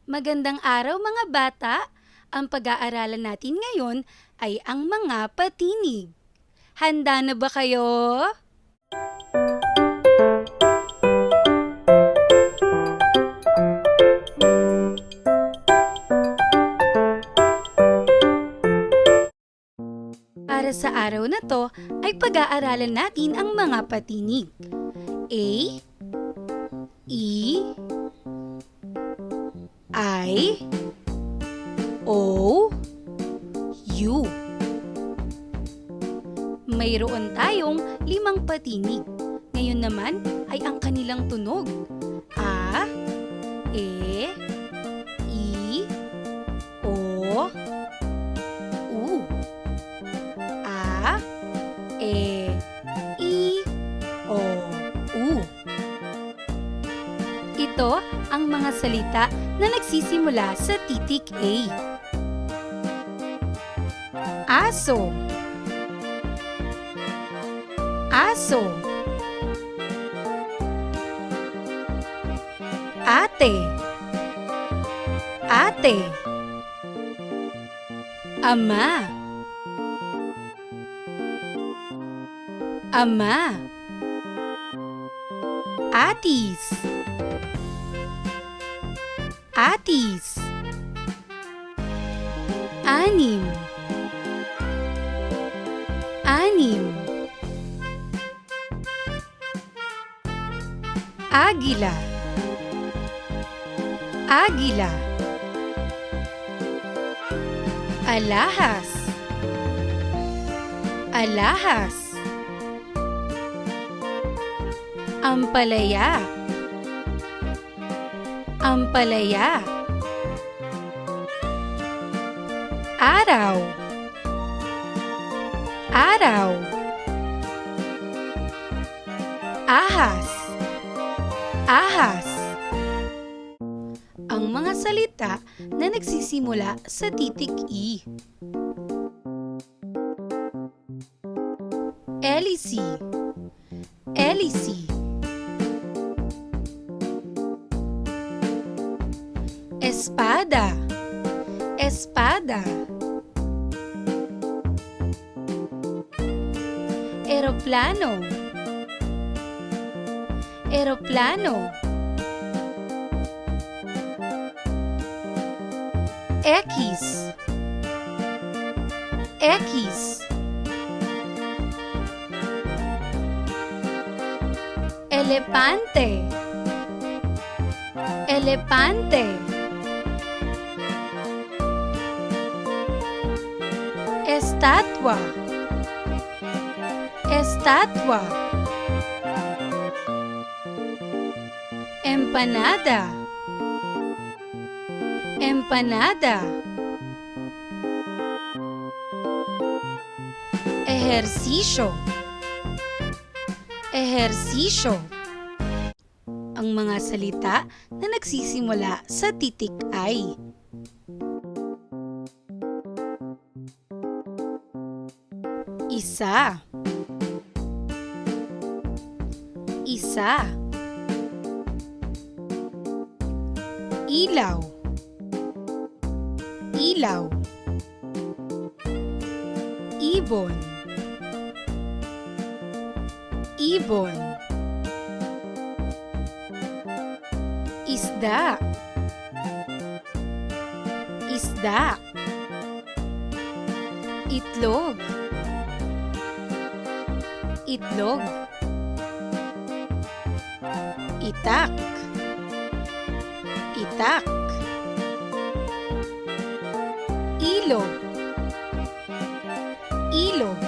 Magandang araw mga bata! Ang pag-aaralan natin ngayon ay ang mga patinig. Handa na ba kayo? Para sa araw na to ay pag-aaralan natin ang mga patinig. A, E, I, O, U. Mayroon tayong 5 patinig. Ngayon naman ay ang kanilang tunog. A, E, I, O, U. A, E, I, O, U. Ito ang mga salita na nagsisimula sa titik A. Aso, aso. Ate, ate. Ama, ama. Atis, atis. Anim, anim. Águila, águila. Alahas, alahas. Ampalaya, ampalaya. Araw, araw. Ahas, ahas. Ang mga salita na nagsisimula sa titik E. Elisi, elisi. Espada, espada. Eroplano, eroplano. X, X. Elepante, elepante. Estatua, estatua. Empanada, empanada. Ehersisyo, ehersisyo. Ang mga salita na nagsisimula sa titik I. Isa, isa. Ilaw, ilaw. Ibon, ibon. Isda, isda. Itlog, itlog. Itak, itak. Ilog, ilog.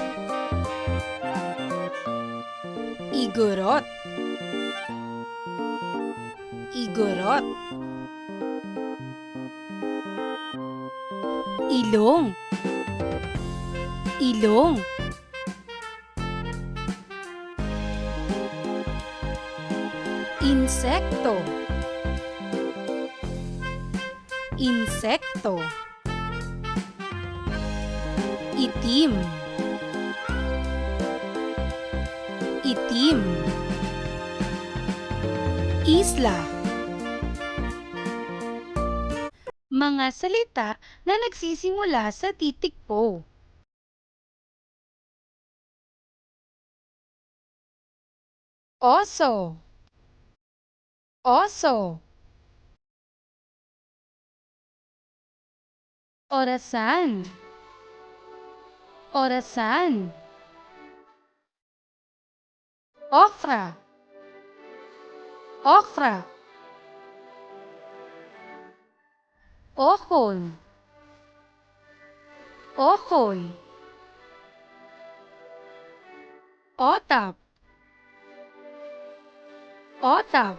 Igorot, igorot. Ilong, ilong. Insekto, insekto. Itim, itim. Isla, Mga salita na nagsisimula sa titik po. Oso, oso. Orasan, orasan. Okra, okra. Okoy, okoy. Otap, otap.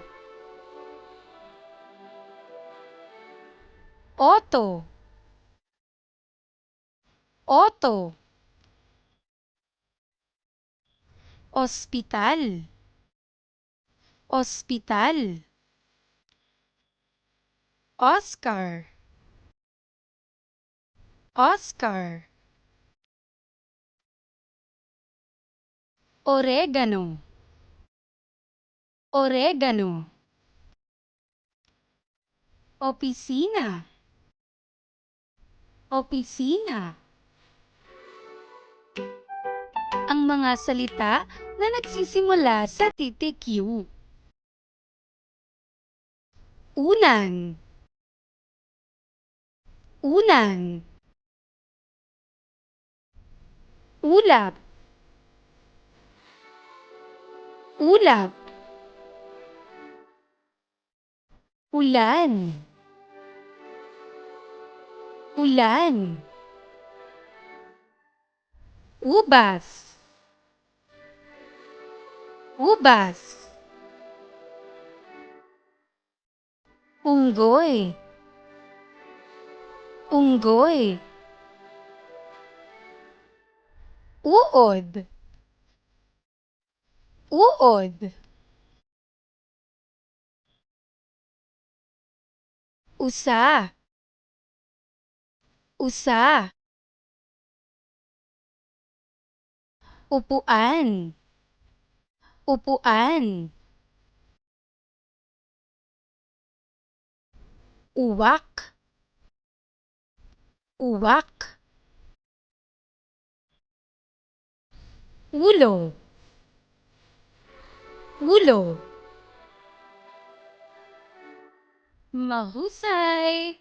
Oto, oto. Ospital, ospital. Oscar, Oscar. Oregano, oregano. Opisina, opisina. Ang mga salita na nagsisimula sa titik U. Unan, unan. Ulap, ulap. Ulan, ulan. Ubas, ubas. Unggoy, unggoy. Uod, uod. Usa, usa. Upuan, upuan. Uwak, uwak. Ulo, ulo. Mahusay!